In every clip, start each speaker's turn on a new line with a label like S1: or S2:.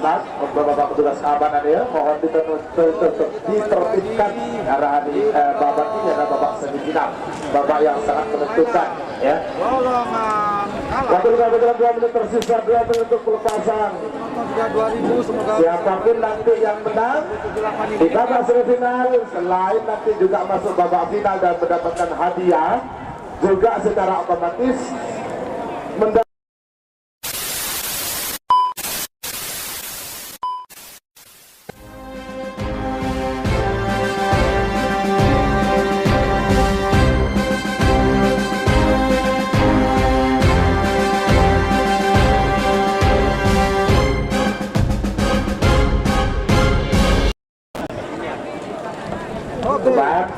S1: Mas, untuk Bapak petugas keamanan ya, mohon ditertibkan arahan babak ini adalah babak semifinal, babak yang sangat menentukan ya. Waktu kita berjalan 2 menit tersisa, 2 menit untuk pelepasan. Siapapun nanti yang menang di babak semifinal, selain nanti juga masuk babak final dan mendapatkan hadiah, juga secara otomatis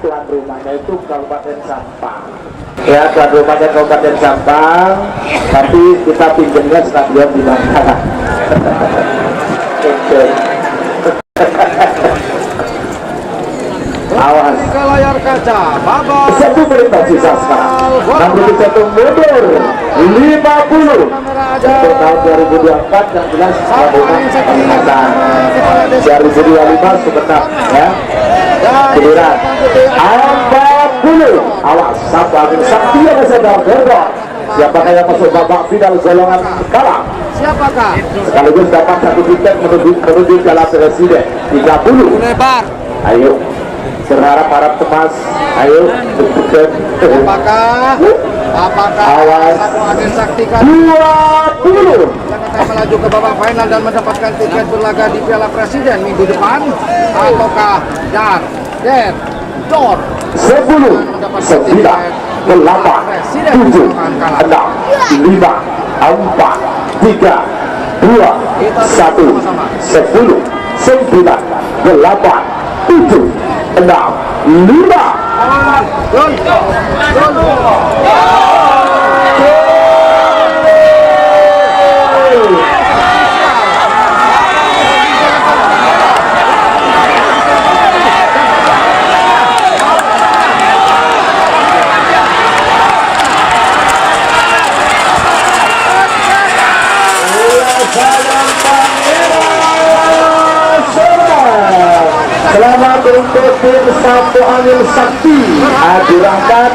S1: tuan rumahnya itu Kabupaten Sampang. Ya, tuan rumahnya Kabupaten Sampang, tapi kita pinjamnya stadion di Bangkalan. Awas.
S2: Ke layar kaca, babak
S1: 1 menit tersisa sekarang. 61 mundur, 50. Untuk tahun 2024 yang jelas gabungan pemerintahan 2025 sebentar ya. Giliran 40. Awas, Sampang Sakti yang sedang bergerak. Siapakah yang masuk babak final golongan kalah?
S2: siapakah?
S1: Sekaligus dapat 1 tiket menuju Jalan Presiden 30.
S2: Lebar.
S1: Ayo, berharap temas. Ayo,
S2: Apakah
S1: awas.
S2: satu agen saktikan
S1: 20.
S2: akan melaju ke babak final dan mendapatkan tiket berlaga di Piala Presiden minggu depan, ataukah Dar Der Dor
S1: 10, 9, 8, 7, 6, 5, 4, 3, 2, 1, 10, 9, 8, 7, 6, 5.
S2: Gol.
S1: Selamat untuk tim Satu Angin Sakti Adi Rahmat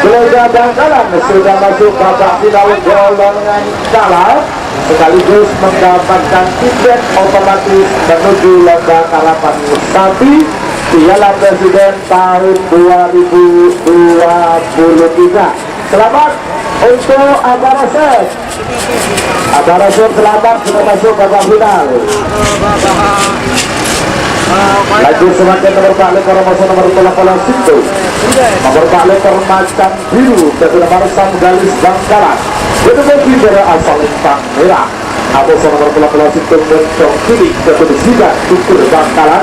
S1: Gereja Bangkalan sudah masuk babak final golongan kalah, sekaligus mendapatkan tiket otomatis menuju lomba karapan sapi Piala Presiden tahun 2023. Selamat untuk Abarasep. Selamat sudah masuk babak final. Laju semakin nomor Pak Lekor nomor 8 Situ, nomor Pak Lekor Macan Biru, dan nomor Galis Bangkalan. Itu bendera asal Lintang Merah. Atau nomor 8 Situ Mencong Kiri, dan Sidat Tukur Bangkalan.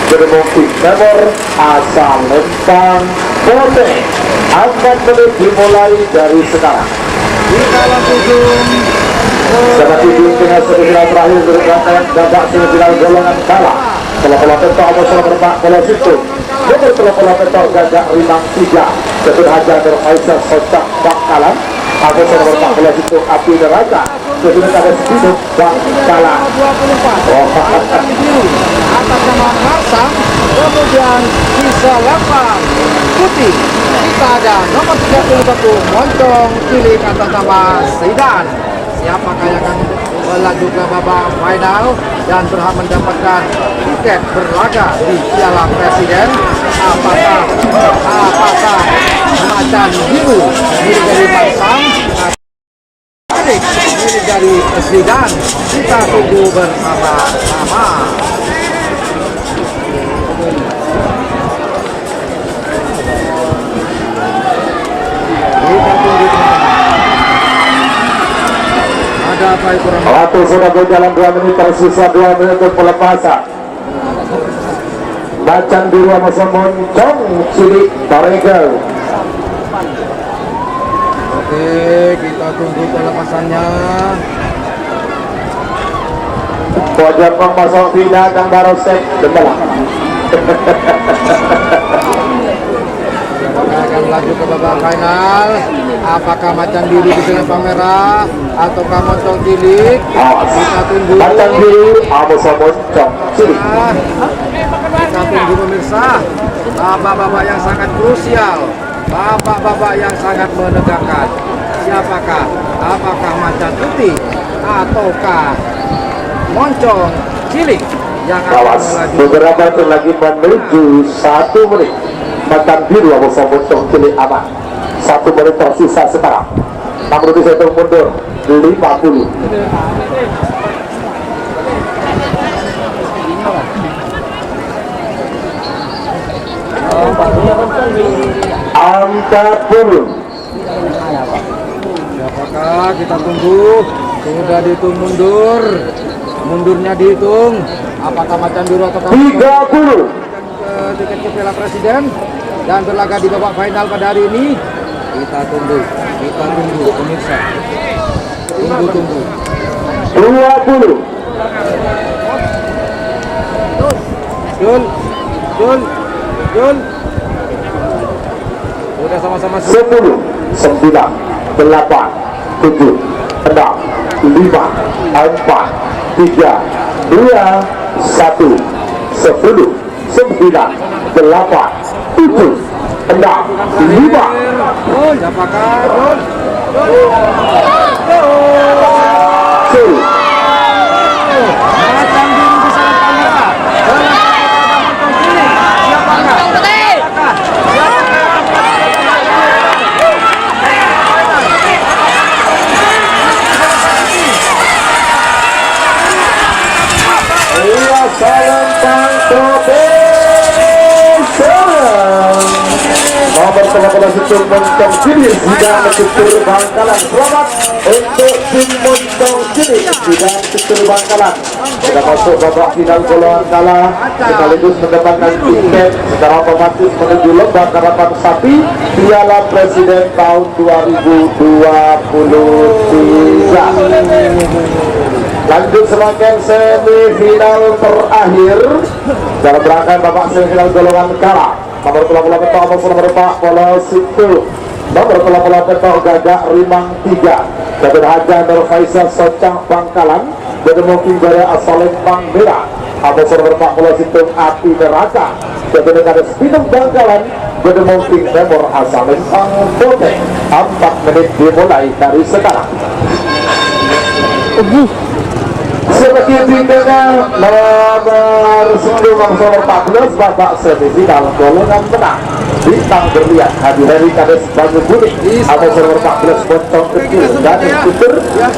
S1: Jadi nomor asal Lintang Pote. 4 menit dimulai dari sekarang.
S2: Di dalam ujung
S1: Sangat ujung dengan semifinal terakhir berkaitan babak semifinal golongan kalah. Pola-pola petok nomor berpak bola situ. Nomor pola-pola petok Gagak Rimang 3. Jatuh Hajar Faisal Socak Bangkalan. Nomor berpak bola situ Api Neraka. Jatuh ada Siduk Bangkalan.
S2: 24 biru atas nama Marsam, kemudian sisa 8 putih. Kita ada nomor 31 Moncong Cilik atas nama Sidan. Siapakah yang akan melaju ke babak final dan berhak mendapatkan tiket berlaga di Piala Presiden? Apakah Macan Biru milik dari Marsam, milik dari Sidan? Kita tunggu bersama-sama.
S1: Waktu sudah berjalan 2 menit tersisa 2 menit untuk pelepasan. Macan Biru sama Moncong Cilik Toregel.
S2: Oke, kita tunggu pelepasannya.
S1: Pojok masuk final dan baru set demelah.
S2: Siapakah akan melaju ke babak final? Apakah macan biru di selempang merah ataukah moncong cilik?
S1: Awas.
S2: Kita tunggu.
S1: Macan biru Amoso moncong cilik.
S2: Kita tunggu pemirsa. Bapak-bapak yang sangat krusial, bapak-bapak yang sangat menegangkan. Siapakah? Apakah macan putih ataukah moncong cilik yang akan
S1: Awas.
S2: melaju?
S1: Beberapa detik lagi menuju 1 menit. Macan biru Amoso moncong cilik aman. 1 menit tersisa sekarang. Namun bisa mundur 50. Angkat burung.
S2: Apakah kita tunggu? Sudah dihitung mundur. Mundurnya dihitung. Apakah macan biru atau
S1: 30.
S2: tiket ke Piala Presiden dan berlaga di babak final pada hari ini? Kita tunggu pemirsa. Tunggu.
S1: 20.
S2: Jul. Udah sama-sama
S1: 10, 9, 8, 7, 6, 5, 4, 3, 2, 1, 10, 9, 8, 7, 6, 5.
S2: Apakah
S1: Jul.
S2: macan biru di selempang merah?
S1: Iya, Salentang nomor teman-teman situ moncong cilik sudah mencukur Bangkalan. Selamat untuk tim moncong cilik sudah mencukur Bangkalan. Sudah masuk babak final golongan kalah sekaligus mendapatkan tiket secara otomatis menuju lomba karapan sapi Piala Presiden tahun 2023. Lanjut semakin semifinal terakhir dalam rangkaian babak semifinal golongan kalah. Nomor bola petok nomor 4 bola situ. Nomor bola petok Gagak Rimang 3. David Hajar Nur Faisal Socang Bangkalan. Jadi mungkin Jaya Salempang Merah. Nomor 4 bola situ Api Neraka. Jadi negara Spinung Bangkalan. Jadi mungkin nomor Salempang Bote. 4 menit dimulai dari sekarang. Sebagai bintangnya nomor 10 nomor 14 babak semifinal golongan menang bintang berlian Hadi Heri Kades Banyu Budi atau nomor 14 Moncong Kecil dan Skuter dan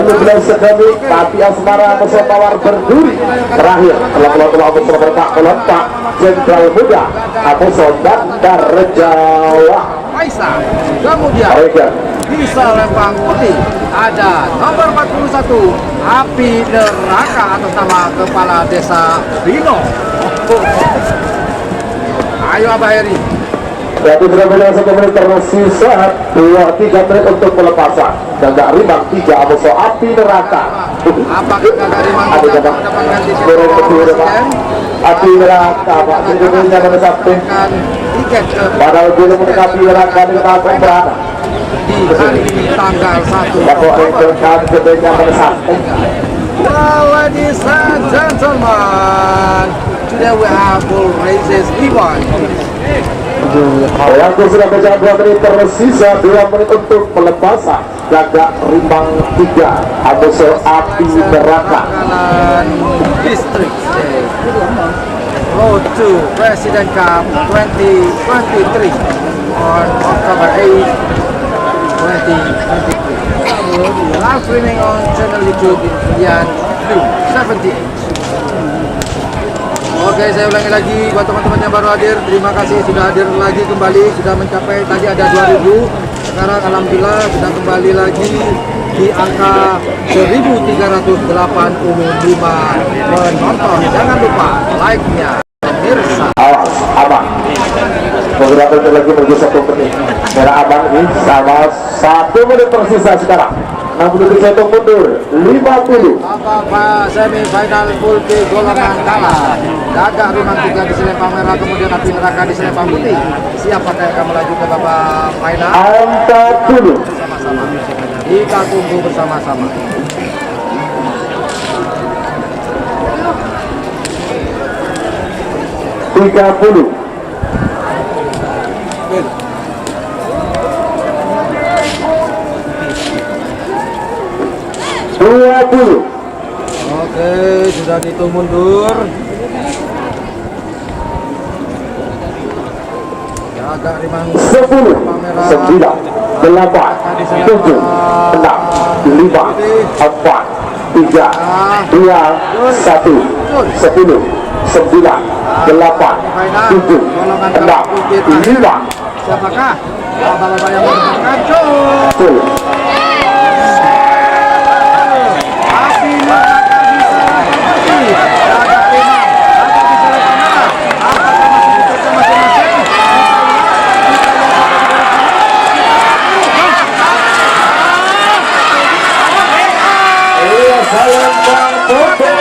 S1: 12 Sekami Tapi Asmara Musa Tawar Berduri terakhir telah nomor 4 Jenderal Muda atau Sobat Darjawa
S2: Faisal. Kemudian di selempang putih ada nomor 41 Api Neraka atas nama Kepala Desa Rino. Ayo Abah Heri.
S1: Jadi berbeda 1 menit tersisa 2-3 menit untuk pelepasan. Gagak Rimang 3 Amoso Api Neraka.
S2: Apakah Gagak Rimang
S1: Ada
S2: bisa
S1: Gagak
S2: mendapatkan tiket
S1: Goreng
S2: Piala
S1: kedua, Pak.
S2: Presiden?
S1: Api Neraka Pak. Sejujurnya pada sampai
S2: Mendapatkan tiket ke
S1: padahal belum mendekati Neraka di Kampung berada.
S2: di hari ini tanggal 1
S1: Bapak
S2: Oktober.
S1: Rengkel sebetulnya pada sampai.
S2: Well, ladies and gentlemen, today we have bull races Iwan.
S1: Yang sudah berjalan 2 menit tersisa 2 menit untuk pelepasan. Gagak Rimang 3 Amoso Api Neraka.
S2: Bangkalan District Stage Road to President Cup 2023 on October 8, 2023. Live streaming on channel YouTube Indian Blue 78. Oke, saya ulangi lagi buat teman-teman yang baru hadir, terima kasih sudah hadir lagi kembali, sudah mencapai tadi ada 2000, sekarang alhamdulillah sudah kembali lagi di angka 1385 penonton. Jangan lupa like-nya pemirsa.
S1: Awas, abang. Beberapa menit lagi menuju 1 menit. Merah abang ini sama 1 menit tersisa sekarang. 61 mundur 50.
S2: Apa semifinal multi golongan kalah. Gagak Rimang 3 di selempang merah, kemudian Api Neraka di selempang putih. Siapakah yang akan melaju ke babak final?
S1: 40.
S2: Bersama-sama. Kita tunggu bersama-sama.
S1: Tiga puluh. Dua puluh.
S2: Oke, sudah dihitung mundur. Gagak Rimang
S1: 10, 9, 8, 7, 6, 5, 4, 3, 2, 1, 10, 9, 8, 7, 6, 5.
S2: Siapakah? Bapak-bapak yang mendapatkan
S1: Tuh.
S2: Api Neraka di selempang putih. Gagak Rimang ada di selempang merah. Apakah masih dicocok masing-masing?
S1: Iya, selempang putih.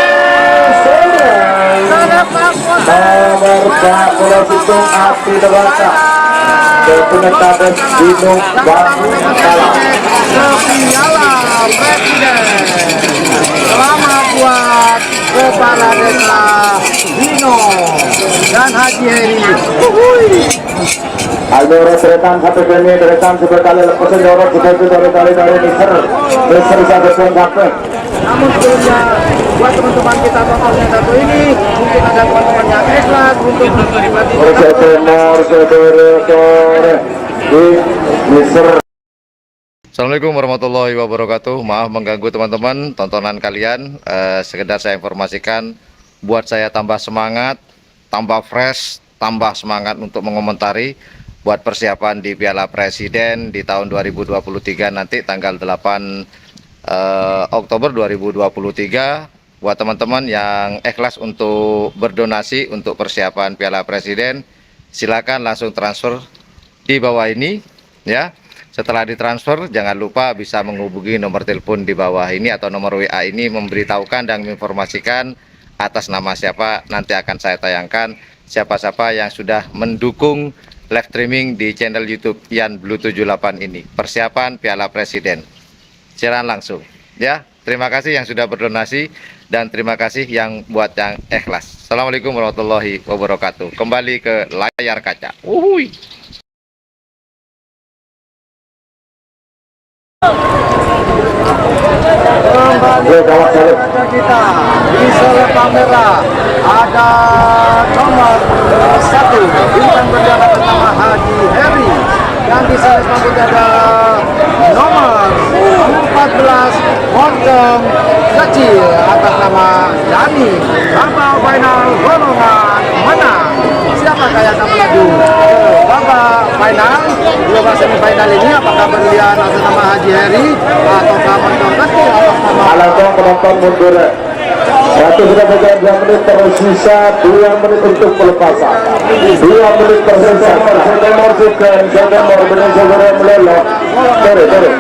S2: Selempang putih.
S1: Nomor 40 itu Api Neraka. Kepenetapan Gunung Bangkalan.
S2: Piala Presiden. Selamat buat Kepala Desa Dino dan Haji Heri.
S1: Aldo seretan satu kali deretan sekali lepas dorong seperti dari Mister satu sampai.
S2: Namun sebelumnya buat teman-teman kita tonton yang satu ini, mungkin ada teman-teman yang ikhlas untuk
S1: di Mister.
S3: Assalamualaikum warahmatullahi wabarakatuh. Maaf mengganggu teman-teman tontonan kalian. Sekedar saya informasikan, buat saya tambah semangat, tambah fresh, tambah semangat untuk mengomentari buat persiapan di Piala Presiden di tahun 2023 nanti tanggal 8 Oktober 2023. Buat teman-teman yang ikhlas untuk berdonasi untuk persiapan Piala Presiden, silakan langsung transfer di bawah ini ya. Setelah ditransfer, jangan lupa bisa menghubungi nomor telepon di bawah ini atau nomor WA ini, memberitahukan dan menginformasikan atas nama siapa. Nanti akan saya tayangkan siapa-siapa yang sudah mendukung live streaming di channel YouTube Yan Blue 78 ini. Persiapan Piala Presiden. Siaran langsung ya. Terima kasih yang sudah berdonasi dan terima kasih yang buat yang ikhlas. Assalamualaikum warahmatullahi wabarakatuh. Kembali ke layar kaca. Uhuy.
S2: Kembali ke kita di selempang merah ada nomor 1 bintang bendera bernama Haji Heri, dan di selempang putih ada nomor 14 Montong kecil atas nama Dani. Babak final golongan menang. Siapakah yang akan melaju ke babak final? Dua semifinal ini apakah berlian atas nama Haji Heri ataukah Montong kecil atas nama
S1: Alangkah penonton mundur. Waktu sudah berjalan 2 menit, tersisa 2 menit untuk pelepasan. 2 menit tersisa. September Chicken, September benar-benar meleleh. Sorry.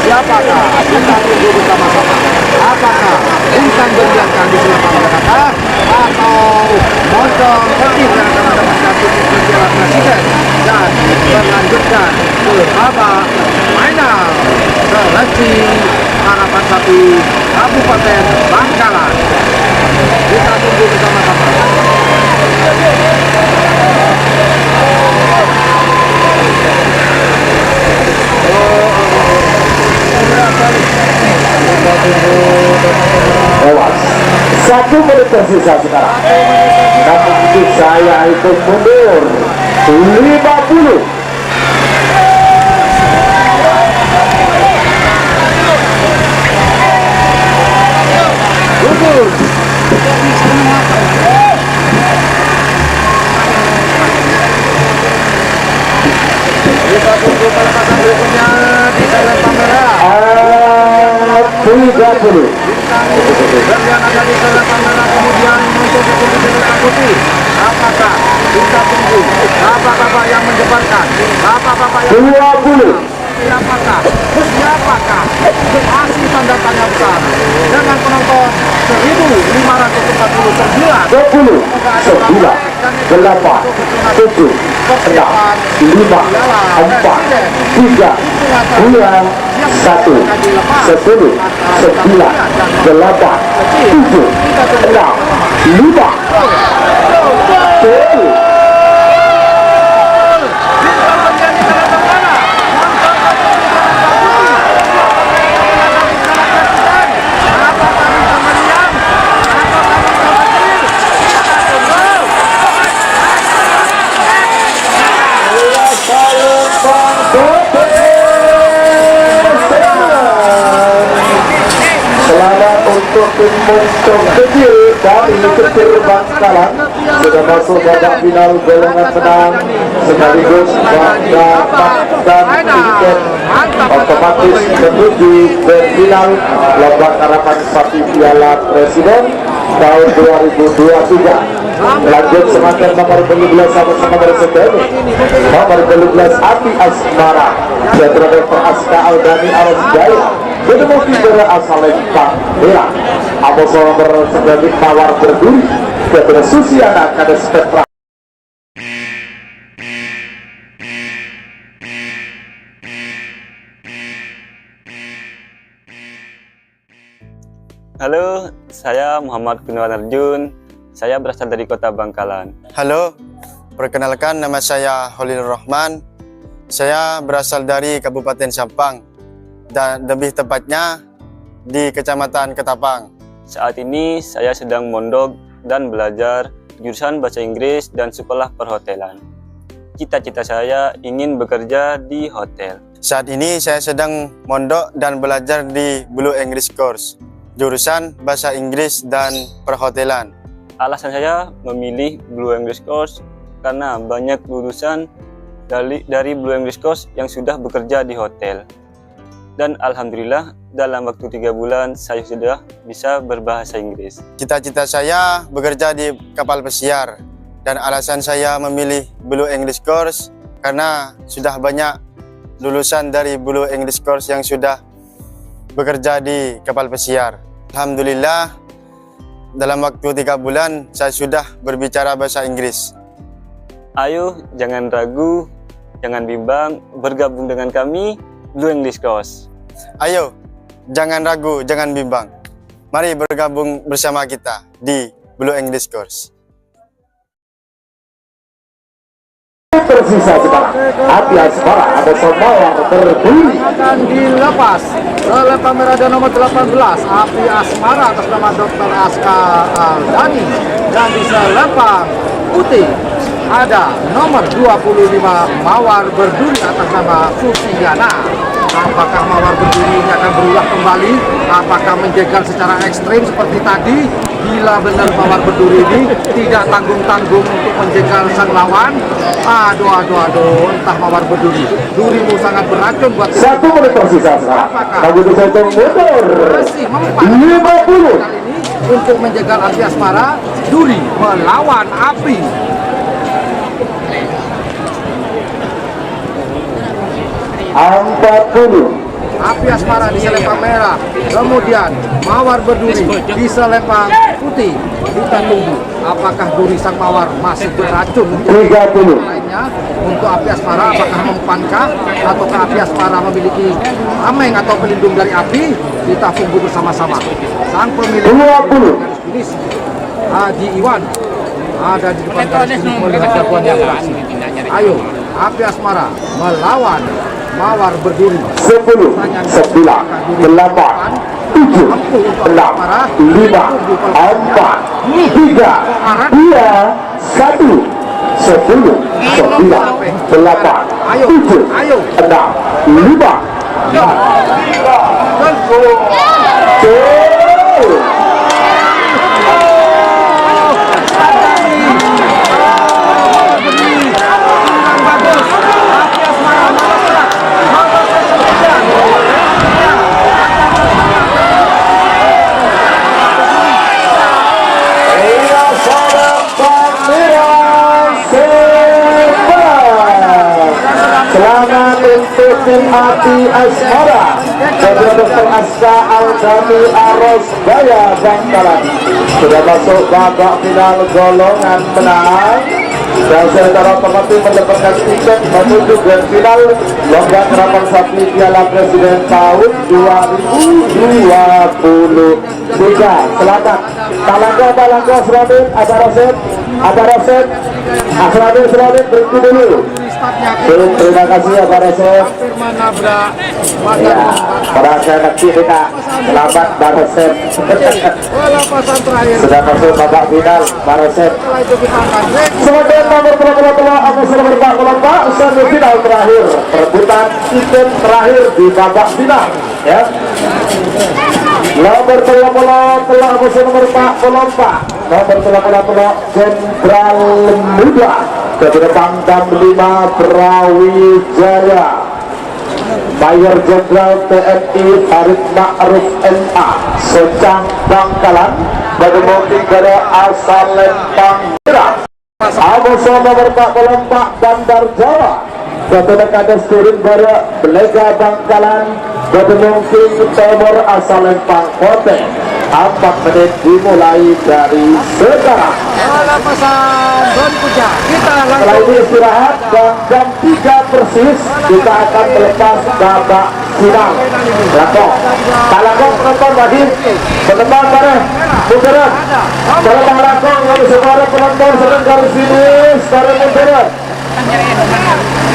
S2: Siapakah kita tunggu bersama-sama. Apakah bintang berlian di selempang merah atau Montong kecil yang akan mendapatkan tiket Piala Presiden dan melanjutkan ke babak final seleksi harapan sapi Kabupaten Bangkalan. Kita tunggu bersama-sama.
S1: Lewat 1 menit tersisa sekarang. Namun itu saya hitung mundur 50.
S2: Mundur. Kita tunggu pelepasan berikutnya di selempang merah.
S1: 30.
S2: Berlian ada di selempang merah, kemudian muncul di selempang putih. Apakah kita tunggu bapak-bapak yang mendebarkan, bapak-bapak yang
S1: 20.
S2: siapakah
S1: 5, 4, 3, 2, 1, 10, 9, 8, 7, 6, 5, 4. Selamat untuk tim Moncong kecil dari Kecil Bangkalan sudah masuk babak final golongan menang sekaligus mendapatkan tiket otomatis menuju ke final lomba karapan sapi Piala Presiden tahun 2023. Lanjut semakin nomor 12 sama-sama bersebut nomor 12 Api Asmara Jadra Dr. Aska Aldani Aras Jaya ketemu Fibera asal Lempang Merah Amos nomor 9 Mawar Berduri Jadra Susiana Kades Petra.
S4: Halo, saya Muhammad Gunawan Arjun. Saya berasal dari kota Bangkalan.
S5: Halo, perkenalkan nama saya Holil Rahman. Saya berasal dari Kabupaten Sampang dan lebih tepatnya di Kecamatan Ketapang.
S4: Saat ini saya sedang mondok dan belajar jurusan Bahasa Inggris dan Sekolah Perhotelan. Cita-cita saya ingin bekerja di hotel.
S5: Saat ini saya sedang mondok dan belajar di Blue English Course, jurusan Bahasa Inggris dan Perhotelan.
S4: Alasan saya memilih Blue English Course karena banyak lulusan dari Blue English Course yang sudah bekerja di hotel. Dan alhamdulillah dalam waktu 3 bulan saya sudah bisa berbahasa Inggris.
S5: Cita-cita saya bekerja di kapal pesiar dan alasan saya memilih Blue English Course karena sudah banyak lulusan dari Blue English Course yang sudah bekerja di kapal pesiar. Alhamdulillah dalam waktu 3 bulan saya sudah berbicara bahasa Inggris.
S4: Ayo jangan ragu, jangan bimbang, bergabung dengan kami Blue English Course.
S5: Ayo jangan ragu, jangan bimbang. Mari bergabung bersama kita di Blue English Course.
S1: Tersisa sekarang Api Asmara ada Mawar Berduri
S2: akan dilepas oleh pemerada nomor 18 Api Asmara atas nama Dr. Aska Aldani, dan di Selempang putih ada nomor 25 Mawar Berduri atas nama Susiana. Apakah Mawar Berduri ini akan berulah kembali? Apakah menjegal secara ekstrim seperti tadi? Bila benar Mawar Berduri ini tidak tanggung-tanggung untuk menjegal sang lawan. Aduh, entah Mawar Berduri, durimu sangat beracun buat
S1: 1 menit tersisa sekarang. Kamu bisa mundur
S2: masih mempan
S1: 50
S2: kali ini untuk menjegal Api Asmara. Duri melawan Api. Api Asmara di Selempang merah, kemudian Mawar Berduri di Selempang putih. Kita tunggu apakah duri sang Mawar masih beracun untuk
S1: 30
S2: lainnya. Untuk Api Asmara apakah mempankah ataukah Api Asmara memiliki tameng atau pelindung dari api? Kita tunggu bersama-sama. Sang pemilik
S1: 20
S2: garis finish Haji Iwan ada di depan garis finish melihat jagoan yang beraksi. Ayo Api Asmara melawan Mawar Berduri.
S1: 10, 9, 8, 7, 6, 5, 4, 3, 2, 1. 10, 9, 8, 7, 6, 5, 4. Selamat untuk tim Api Asmara dari Dr. Aska Aldani Aras Jaya Bangkalan sudah masuk babak final golongan menang dan secara otomatis mendapatkan tiket menuju grand final lomba kerapan sapi Piala Presiden tahun 2023. Selamat Palangga Serodin, ada Roset Asradin Serodin berhenti dulu. Terima kasih Abah Roset.
S2: Hampir menabrak
S1: Ya, merasa kecil kita. Selamat Baroset.
S2: Pelepasan terakhir.
S1: Sudah masuk babak final Baroset.
S2: Setelah itu kita akan break.
S1: Sebagai nomor 22 Agus Berpak Kolomba semifinal terakhir, perebutan tiket terakhir di babak final ya. Nomor 20 telah musuh nomor 4 Kolomba, nomor 20 Jenderal Muda, kepada Pangdam 5 Brawijaya, Mayor Jenderal TNI Farid Ma'ruf MA, Secang Bangkalan, bagi mobil dari asal Lempang Merah. Amuso nomor 4 Kolomba Bandar Jawa, kepada Kades Turun Barat Belega Bangkalan, bagi mungkin Timur asal Lempang Kote. 4 menit dimulai dari sekarang.
S2: Pelepasan Don Puja. Kita
S1: Setelah
S2: langsung
S1: ini istirahat dan jam 3 persis kita akan melepas babak final. Lakok. Talakok penonton lagi. Penonton bareng. Munduran. Kalau talakok kalau sekarang penonton sedang garis finish bareng munduran.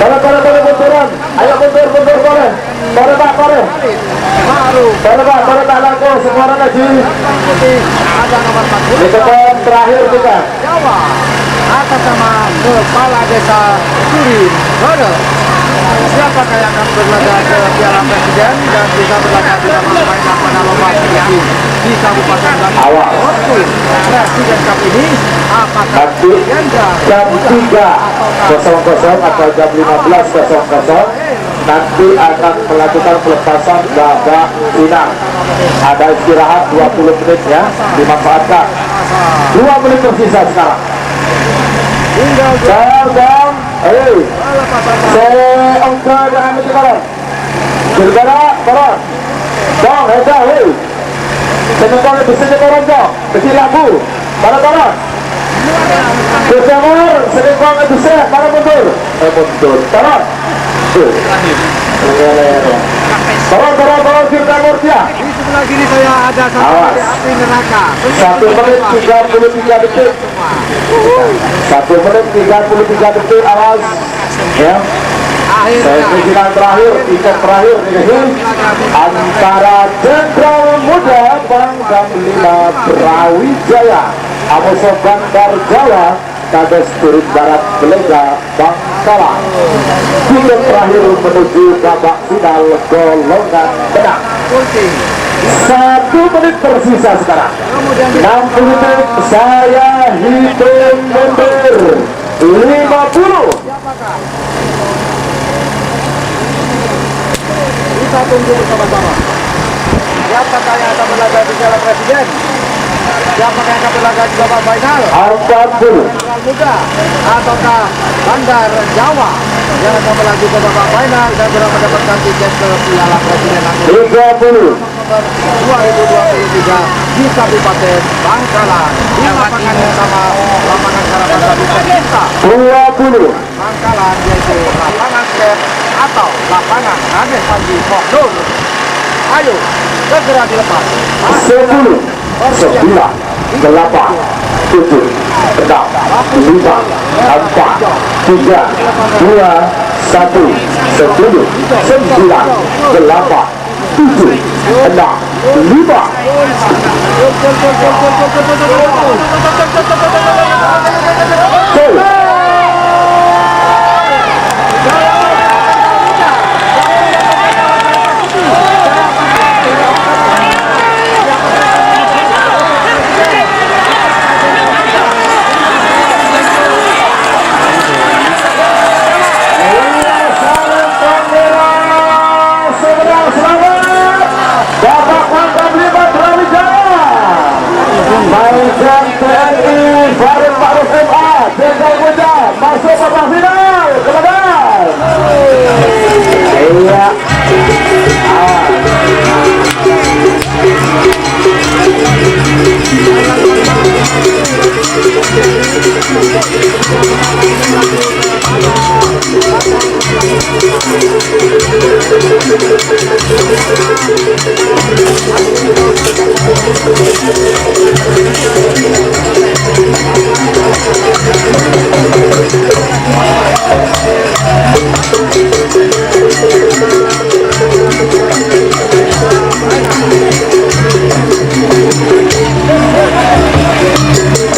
S1: Bareng munduran. Ayo mundur boleh. Bareng Pak boleh. Bareng talakok sekarang lagi.
S2: ada nomor 40
S1: Di depan terakhir kita.
S2: Jawa atas nama Kepala Desa Surin Rodo. Siapakah yang akan berlaga ke Piala Presiden dan bisa berlaga di dalam permainan pada lomba tinggi di Kabupaten Bandung?
S1: Awal.
S2: Presiden Cup ini apakah
S1: Nanti
S2: Jenderal
S1: jam 3.00 atau jam 15.00 nanti akan melakukan pelepasan babak final. Ada istirahat 20 menit ya, dimanfaatkan. 2 menit tersisa sekarang.
S2: tinggal
S1: Dong,
S2: pelepasan
S1: seongka dengan menjelaskan. Gergara, koron. Dong, heda, senengkong bisa koron dong. Kecil lampu, para koron. Bersama senengkong bisa, para mundur. Mundur, koron. Koron, kita murtia.
S2: di sebelah kiri saya ada satu
S1: Awas.
S2: api neraka.
S1: 1 menit 33 detik. 1 menit 33 detik, awas. Ya. Saya
S2: Akhirnya
S1: final terakhir, tiket terakhir ini antara Jenderal Muda Pangdam 5 Brawijaya, Amuso Bandar Jawa, Kades Turun Barat Belega Bangkalan. Tiket terakhir menuju babak final golongan menang.
S2: kunci.
S1: 1 menit tersisa sekarang.
S2: Kemudian
S1: 60 menit saya hitung mundur. 50.
S2: siapakah? Kita tunggu bersama-sama. Siapakah yang akan berlaga di Piala Presiden? Siapakah yang akan berlaga di babak final?
S1: 40.
S2: Jenderal Muda ataukah Bandar Jawa yang akan berlaga ke babak final dan berhak mendapatkan tiket ke Piala Presiden nanti
S1: 30.
S2: November 2023 di Kabupaten Bangkalan di lapangan yang sama, lapangan Harapan Tadi Pemerintah
S1: 20.
S2: Bangkalan, yaitu lapangan Ken atau lapangan Raden Panji Mohdun. Ayo segera dilepas.
S1: 10. 9. 8. 7. 6. 5. 4. 3. 2. 1. 10. 9. 8. 7. 6. 5. Mayor TNI Farid Ma'ruf MA, Jenderal Muda